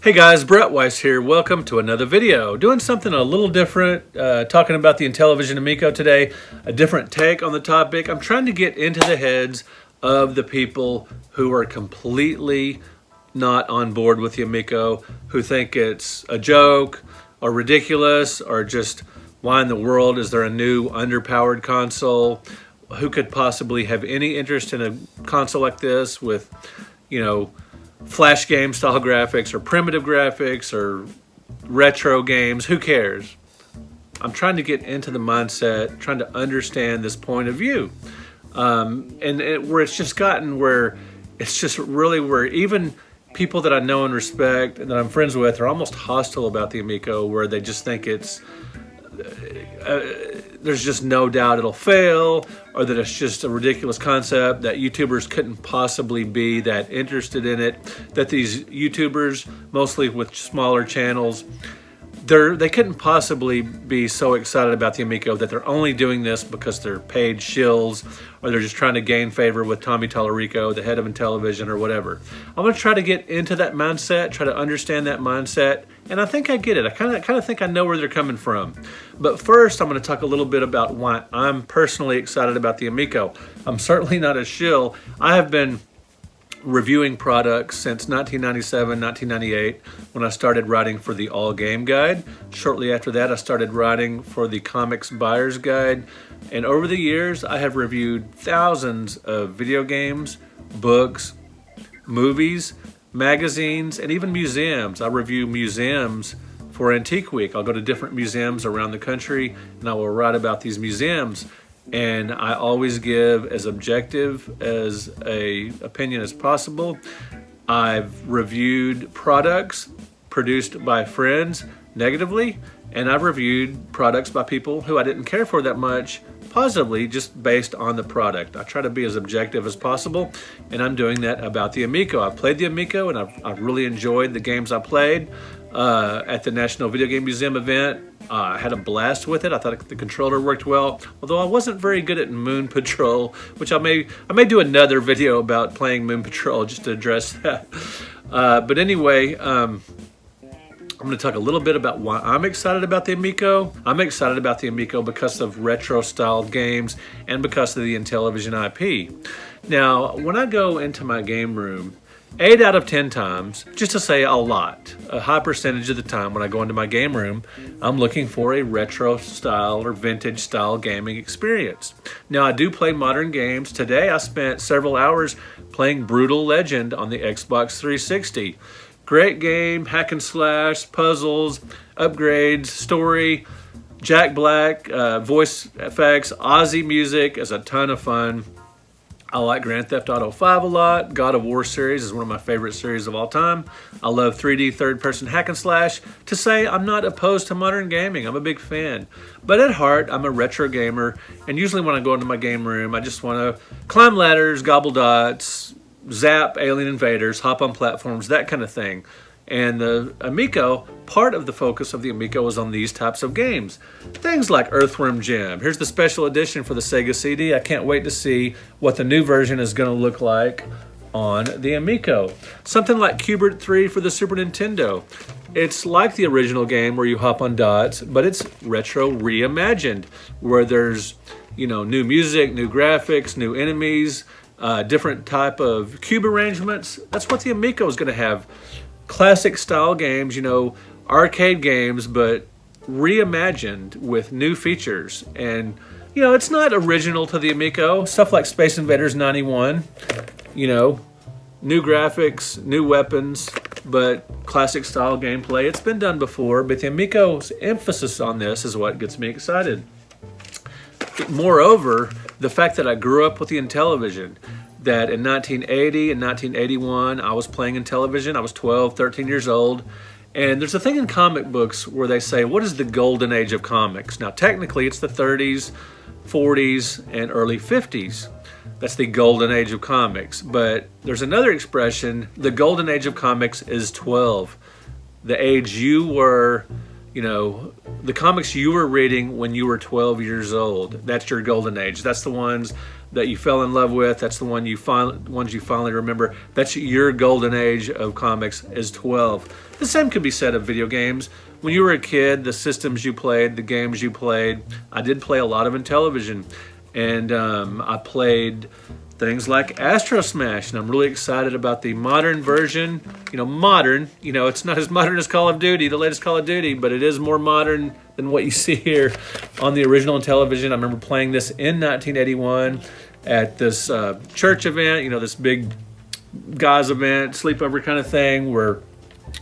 Hey guys, Brett Weiss here. Welcome to another video. Doing something a little different, talking about the Intellivision Amico today, a different take on the topic. I'm trying to get into the heads of the people who are completely not on board with the Amico, who think it's a joke or ridiculous or just why in the world is there a new underpowered console? Who could possibly have any interest in a console like this with, flash game style graphics or primitive graphics or retro games? Who cares? I'm trying to get into the mindset, trying to understand this point of view. Where it's just gotten where it's just really where even people that I know and respect and that I'm friends with are almost hostile about the Amico, where they just think it's there's just no doubt it'll fail, or that it's just a ridiculous concept, that YouTubers couldn't possibly be that interested in it, that these YouTubers, mostly with smaller channels, they couldn't possibly be so excited about the Amico, that they're only doing this because they're paid shills, or they're just trying to gain favor with Tommy Tallarico, the head of Intellivision, or whatever. I'm going to try to get into that mindset, try to understand that mindset, and I think I get it. I kind of think I know where they're coming from. But first, I'm going to talk a little bit about why I'm personally excited about the Amico. I'm certainly not a shill. I have been reviewing products since 1997, 1998, when I started writing for the All Game Guide. Shortly after that, I started writing for the Comics Buyer's Guide. And over the years, I have reviewed thousands of video games, books, movies, magazines, and even museums. I review museums for Antique Week. I'll go to different museums around the country and I will write about these museums. And I always give as objective as an opinion as possible. I've reviewed products produced by friends negatively, and I've reviewed products by people who I didn't care for that much positively, just based on the product. I try to be as objective as possible, and I'm doing that about the Amico. I played the Amico, and I've really enjoyed the games I played at the National Video Game Museum event. I had a blast with it. I thought the controller worked well, although I wasn't very good at Moon Patrol, which I may do another video about playing Moon Patrol just to address that. But anyway, I'm going to talk a little bit about why I'm excited about the Amico. I'm excited about the Amico because of retro-style games and because of the Intellivision IP. Now, when I go into my game room, 8 out of 10 times, just to say a lot, a high percentage of the time when I go into my game room, I'm looking for a retro style or vintage style gaming experience. Now, I do play modern games. Today I spent several hours playing Brutal Legend on the Xbox 360. Great game, hack and slash, puzzles, upgrades, story, Jack Black, voice effects, Aussie music is a ton of fun. I like Grand Theft Auto 5 a lot. God of War series is one of my favorite series of all time. I love 3D third-person hack and slash. To say I'm not opposed to modern gaming, I'm a big fan. But at heart, I'm a retro gamer, and usually when I go into my game room, I just want to climb ladders, gobble dots, zap alien invaders, hop on platforms, that kind of thing. And the Amico, part of the focus of the Amico is on these types of games. Things like Earthworm Jim. Here's the special edition for the Sega CD. I can't wait to see what the new version is going to look like on the Amico. Something like Q*bert 3 for the Super Nintendo. It's like the original game where you hop on dots, but it's retro reimagined, where there's, new music, new graphics, new enemies, different type of cube arrangements. That's what the Amico is going to have. Classic style games, arcade games, but reimagined with new features. And, it's not original to the Amico. Stuff like Space Invaders 91, new graphics, new weapons, but classic style gameplay. It's been done before, but the Amico's emphasis on this is what gets me excited. Moreover, the fact that I grew up with the Intellivision, that in 1980 and 1981, I was playing Intellivision. I was 12, 13 years old. And there's a thing in comic books where they say, what is the golden age of comics? Now, technically, it's the 30s, 40s, and early 50s. That's the golden age of comics. But there's another expression, the golden age of comics is 12. The age you were, you know, the comics you were reading when you were 12 years old. That's your golden age. That's the ones that you fell in love with. That's the ones you finally remember. That's your golden age of comics is 12. The same could be said of video games. When you were a kid, the systems you played, the games you played. I did play a lot of Intellivision, and I played things like Astro Smash, and I'm really excited about the modern version. You know, modern, you know, it's not as modern as Call of Duty, the latest Call of Duty, but it is more modern than what you see here on the original Intellivision. I remember playing this in 1981 at this church event, you know, this big guys event, sleepover kind of thing, where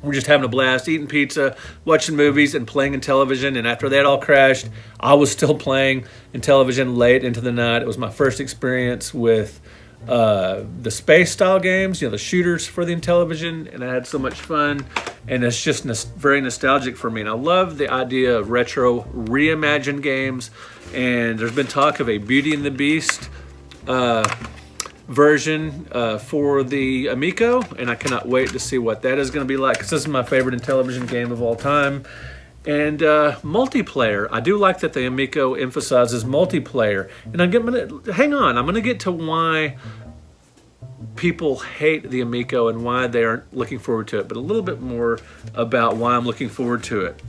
we're just having a blast, eating pizza, watching movies, and playing Intellivision. And after that all crashed, I was still playing Intellivision late into the night. It was my first experience with the space-style games, you know, the shooters for the Intellivision, and I had so much fun. And it's just very nostalgic for me. And I love the idea of retro reimagined games. And there's been talk of a Beauty and the Beast version for the Amico, and I cannot wait to see what that is going to be like, because this is my favorite Intellivision game of all time. And multiplayer, I do like that the Amico emphasizes multiplayer. And I'm going to get to why people hate the Amico and why they aren't looking forward to it, but a little bit more about why I'm looking forward to it.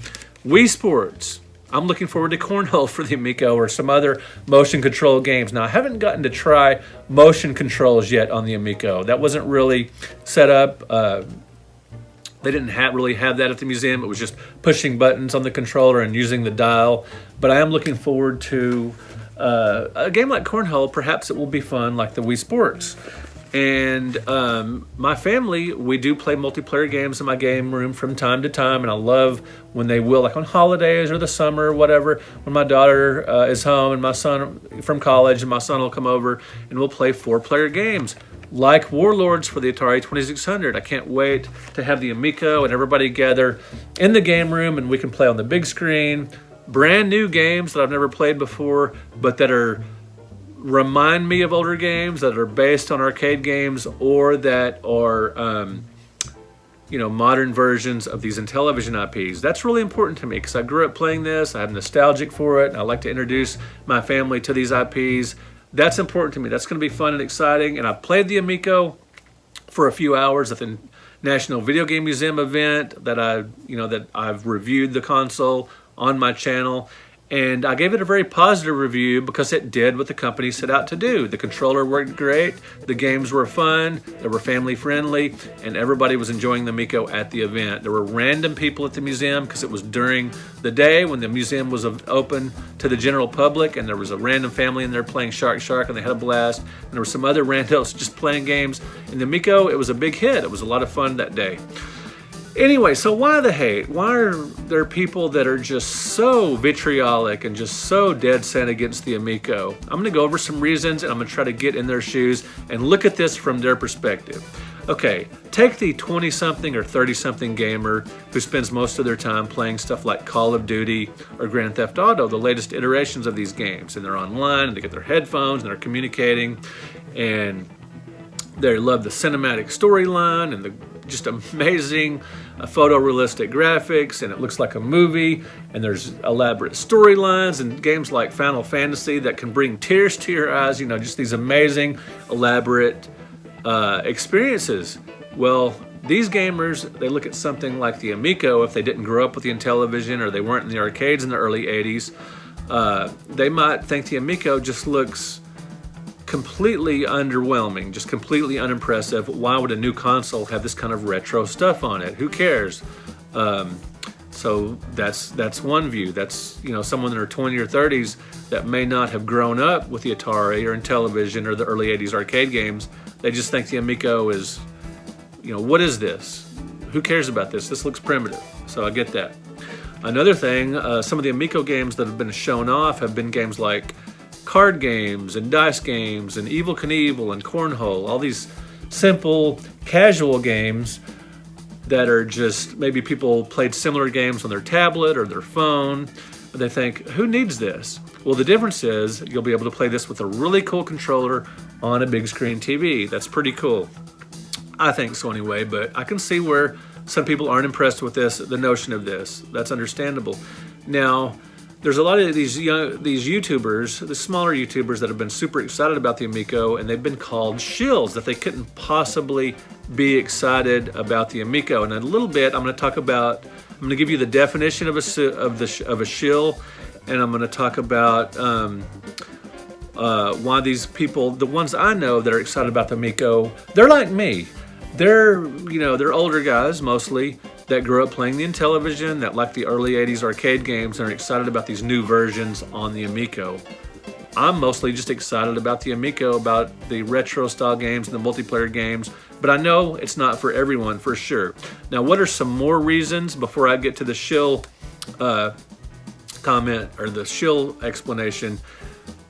Wii Sports. I'm looking forward to Cornhole for the Amico or some other motion control games. Now, I haven't gotten to try motion controls yet on the Amico. That wasn't really set up. They didn't really have that at the museum. It was just pushing buttons on the controller and using the dial. But I am looking forward to a game like Cornhole. Perhaps it will be fun like the Wii Sports. And my family, we do play multiplayer games in my game room from time to time, and I love when they will, like on holidays or the summer or whatever, when my daughter is home and my son from college, and my son will come over and we'll play 4-player games like Warlords for the Atari 2600. I can't wait to have the Amico and everybody gather in the game room, and we can play on the big screen. Brand new games that I've never played before, but that remind me of older games, that are based on arcade games, or that are modern versions of these Intellivision IPs. That's really important to me because I grew up playing this. I'm nostalgic for it, and I like to introduce my family to these IPs. That's important to me. That's going to be fun and exciting. And I played the Amico for a few hours at the National Video Game Museum event that I've reviewed the console on my channel. And I gave it a very positive review because it did what the company set out to do. The controller worked great, the games were fun, they were family friendly, and everybody was enjoying the Amico at the event. There were random people at the museum because it was during the day when the museum was open to the general public, and there was a random family in there playing Shark Shark, and they had a blast. And there were some other randos just playing games. In the Amico, it was a big hit. It was a lot of fun that day. Anyway, so why the hate? Why are there people that are just so vitriolic and just so dead set against the Amico? I'm going to go over some reasons, and I'm going to try to get in their shoes and look at this from their perspective. Okay, take the 20-something or 30-something gamer who spends most of their time playing stuff like Call of Duty or Grand Theft Auto, the latest iterations of these games. And they're online, and they get their headphones, and they're communicating, and they love the cinematic storyline and the just amazing photorealistic graphics, and it looks like a movie, and there's elaborate storylines, and games like Final Fantasy that can bring tears to your eyes, just these amazing, elaborate experiences. Well, these gamers, they look at something like the Amico, if they didn't grow up with the Intellivision or they weren't in the arcades in the early 80s, they might think the Amico just looks completely underwhelming, just completely unimpressive. Why would a new console have this kind of retro stuff on it? Who cares? So that's one view. That's someone in their 20s or 30s that may not have grown up with the Atari or Intellivision or the early 80s arcade games. They just think the Amico is, what is this? Who cares about this? This looks primitive. So I get that. Another thing, some of the Amico games that have been shown off have been games like card games and dice games and Evel Knievel and Cornhole, all these simple, casual games that are just, maybe people played similar games on their tablet or their phone, but they think, who needs this? Well, the difference is you'll be able to play this with a really cool controller on a big screen TV. That's pretty cool. I think so anyway, but I can see where some people aren't impressed with this, the notion of this. That's understandable. Now, there's a lot of these YouTubers, the smaller YouTubers, that have been super excited about the Amico, and they've been called shills, that they couldn't possibly be excited about the Amico. And in a little bit, I'm going to give you the definition of a shill, and I'm going to talk about why these people, the ones I know that are excited about the Amico, they're like me. They're older guys mostly that grew up playing the Intellivision, that like the early 80s arcade games and are excited about these new versions on the Amico. I'm mostly just excited about the Amico, about the retro style games and the multiplayer games, but I know it's not for everyone for sure. Now, what are some more reasons before I get to the shill comment or the shill explanation?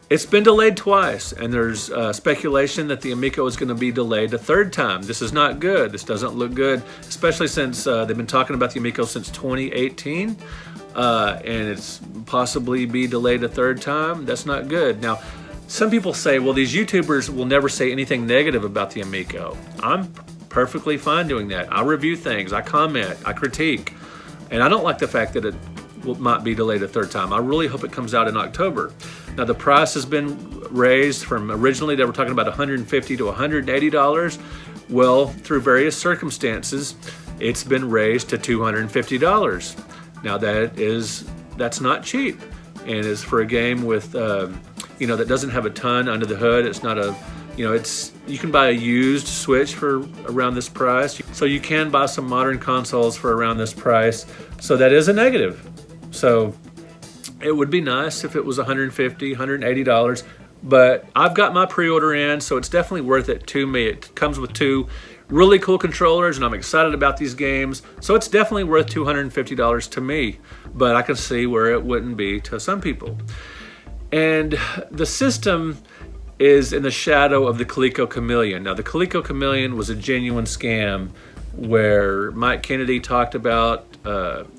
It's been delayed twice, and there's speculation that the Amico is going to be delayed a third time. This is not good. This doesn't look good, especially since they've been talking about the Amico since 2018, and it's possibly be delayed a third time. That's not good. Now, some people say, well, these YouTubers will never say anything negative about the Amico. I'm perfectly fine doing that. I review things, I comment, I critique, and I don't like the fact that it might be delayed a third time. I really hope it comes out in October. Now, the price has been raised from originally they were talking about $150 to $180. Well, through various circumstances, it's been raised to $250. Now, that's not cheap, and is for a game with that doesn't have a ton under the hood. It's not a you can buy a used Switch for around this price, so you can buy some modern consoles for around this price. So that is a negative. So it would be nice if it was $150, $180, but I've got my pre-order in, so it's definitely worth it to me. It comes with two really cool controllers, and I'm excited about these games, so it's definitely worth $250 to me, but I can see where it wouldn't be to some people. And the system is in the shadow of the Coleco Chameleon. Now, the Coleco Chameleon was a genuine scam where Mike Kennedy talked about,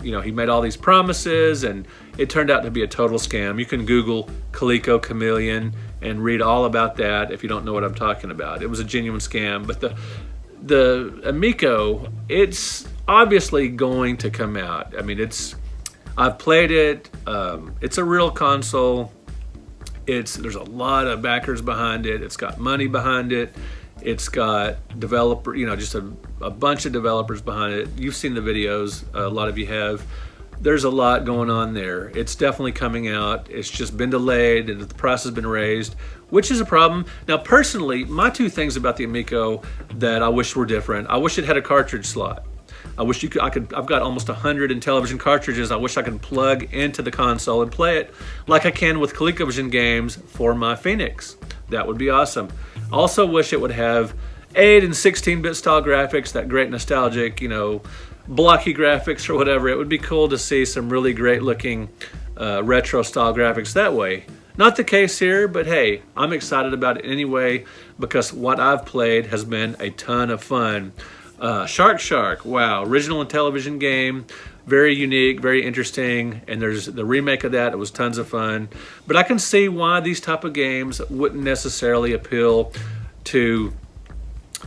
he made all these promises and it turned out to be a total scam. You can Google Coleco Chameleon and read all about that if you don't know what I'm talking about. It was a genuine scam, but the Amico, it's obviously going to come out. I mean, I've played it. It's a real console. There's a lot of backers behind it. It's got money behind it. It's got just a bunch of developers behind it. You've seen the videos, a lot of you have. There's a lot going on there. It's definitely coming out. It's just been delayed and the price has been raised, which is a problem. Now, personally, my two things about the Amico that I wish were different. I wish it had a cartridge slot. I wish I've got almost 100 Intellivision cartridges. I wish I could plug into the console and play it like I can with ColecoVision games for my Phoenix. That would be awesome. Also wish it would have 8 and 16-bit style graphics, that great nostalgic, blocky graphics or whatever. It would be cool to see some really great looking retro style graphics that way. Not the case here, but hey, I'm excited about it anyway because what I've played has been a ton of fun. Shark, wow, original Intellivision game, very unique, very interesting, and there's the remake of that. It was tons of fun, but I can see why these type of games wouldn't necessarily appeal to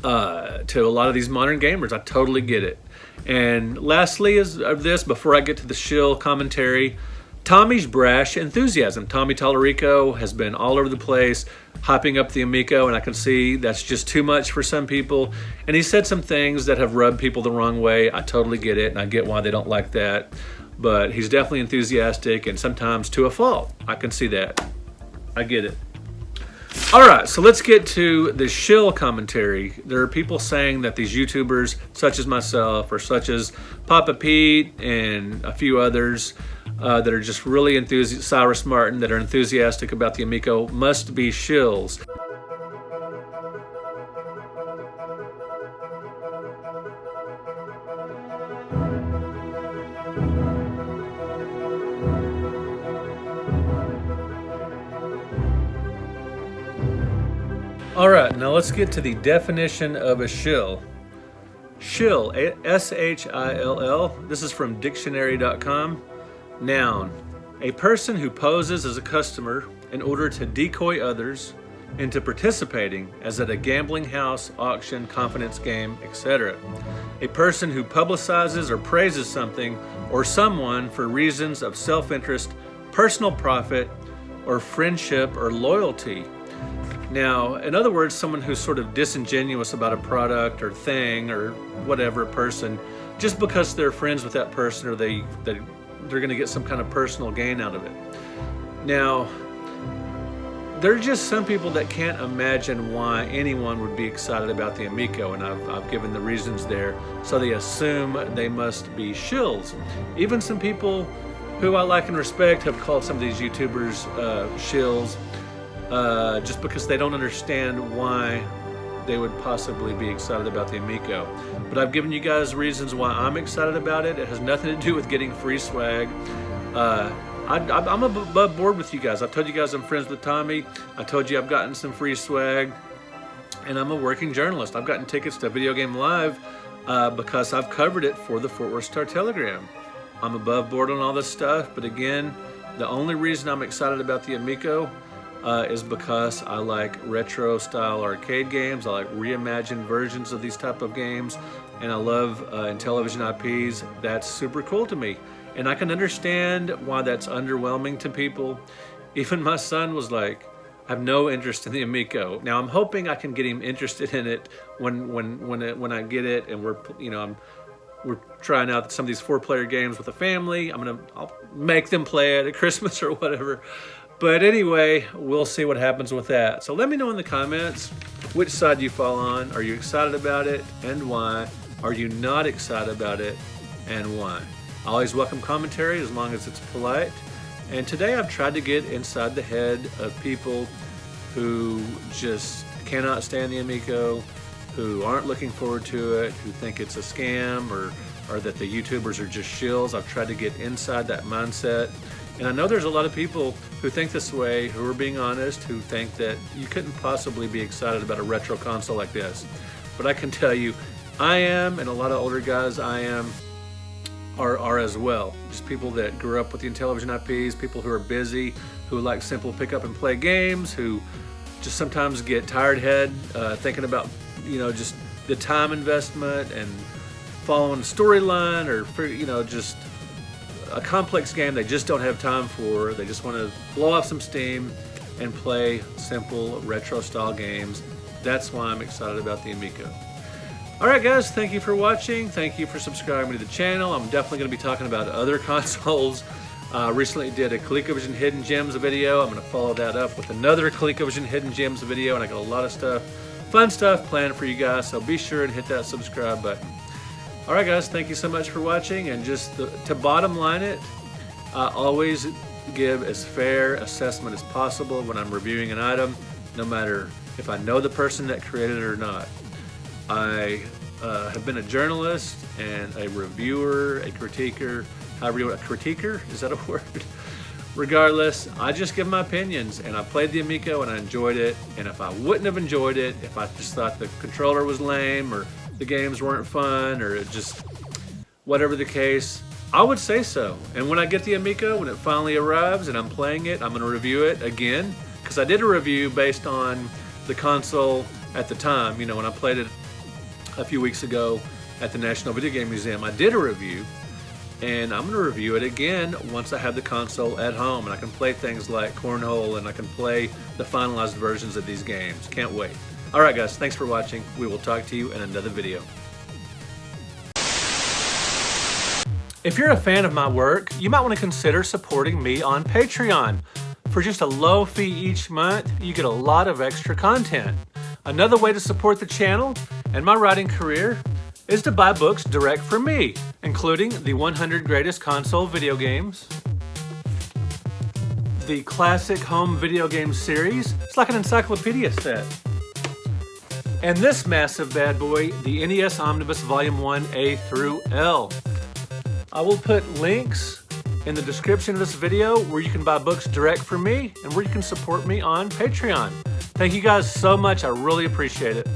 a lot of these modern gamers. I totally get it. And lastly of this, before I get to the shill commentary, Tommy's brash enthusiasm. Tommy Tallarico has been all over the place hyping up the Amico, and I can see that's just too much for some people. And he said some things that have rubbed people the wrong way. I totally get it, and I get why they don't like that. But he's definitely enthusiastic, and sometimes to a fault. I can see that. I get it. All right, so let's get to the shill commentary. There are people saying that these YouTubers, such as myself, or such as Papa Pete and a few others, that are just really enthusiastic, Cyrus Martin, that are enthusiastic about the Amico, must be shills. All right, now let's get to the definition of a shill. Shill, S-H-I-L-L. This is from dictionary.com. Noun, a person who poses as a customer in order to decoy others, into participating, as at a gambling house, auction, confidence game, etc. A person who publicizes or praises something or someone for reasons of self-interest, personal profit, or friendship or loyalty. Now, in other words, someone who's sort of disingenuous about a product or thing or whatever person, just because they're friends with that person or they're going to get some kind of personal gain out of it. Now, there are just some people that can't imagine why anyone would be excited about the Amico, and I've given the reasons there. So they assume they must be shills. Even some people who I like and respect have called some of these YouTubers shills, just because they don't understand why they would possibly be excited about the Amico. But I've given you guys reasons why I'm excited about it. It has nothing to do with getting free swag. I'm above board with you guys. I told you guys I'm friends with Tommy. I told you I've gotten some free swag, and I'm a working journalist. I've gotten tickets to Video Game Live because I've covered it for the Fort Worth Star-Telegram. I'm above board on all this stuff, but again, the only reason I'm excited about the Amico is because I like retro style arcade games. I like reimagined versions of these type of games, and I love Intellivision IPs. That's super cool to me. And I can understand why that's underwhelming to people. Even my son was like, I have no interest in the Amico. Now I'm hoping I can get him interested in it when I get it, and we're trying out some of these 4-player games with the family. I'll make them play it at Christmas or whatever. But anyway, we'll see what happens with that. So let me know in the comments which side you fall on. Are you excited about it and why? Are you not excited about it and why? I always welcome commentary as long as it's polite. And today I've tried to get inside the head of people who just cannot stand the Amico, who aren't looking forward to it, who think it's a scam or that the YouTubers are just shills. I've tried to get inside that mindset. And I know there's a lot of people who think this way, who are being honest, who think that you couldn't possibly be excited about a retro console like this. But I can tell you, I am, and a lot of older guys are as well. Just people that grew up with the Intellivision IPs, people who are busy, who like simple pick up and play games, who just sometimes get tired head thinking about, just the time investment and following a storyline, or just a complex game they just don't have time for. They just want to blow off some steam and play simple retro style games. That's why I'm excited about the Amico. Alright guys, thank you for watching. Thank you for subscribing to the channel. I'm definitely going to be talking about other consoles. Recently did a ColecoVision Hidden Gems video. I'm going to follow that up with another ColecoVision Hidden Gems video, and I got a lot of stuff, fun stuff planned for you guys, so be sure and hit that subscribe button. Alright guys, thank you so much for watching, and just to bottom line it, I always give as fair assessment as possible when I'm reviewing an item, no matter if I know the person that created it or not. I have been a journalist and a reviewer, a critiquer, a critiquer, is that a word? Regardless, I just give my opinions, and I played the Amico and I enjoyed it, and if I wouldn't have enjoyed it, if I just thought the controller was lame or the games weren't fun or it just, whatever the case, I would say so. And when I get the Amico, when it finally arrives and I'm playing it, I'm going to review it again, because I did a review based on the console at the time. When I played it a few weeks ago at the National Video Game Museum, I did a review, and I'm going to review it again once I have the console at home and I can play things like Cornhole and I can play the finalized versions of these games. Can't wait. Alright guys, thanks for watching. We will talk to you in another video. If you're a fan of my work, you might want to consider supporting me on Patreon. For just a low fee each month, you get a lot of extra content. Another way to support the channel and my writing career is to buy books direct from me, including the 100 Greatest Console Video Games, the Classic Home Video Game Series. It's like an encyclopedia set. And this massive bad boy, the NES Omnibus Volume 1 A through L. I will put links in the description of this video where you can buy books direct from me and where you can support me on Patreon. Thank you guys so much. I really appreciate it.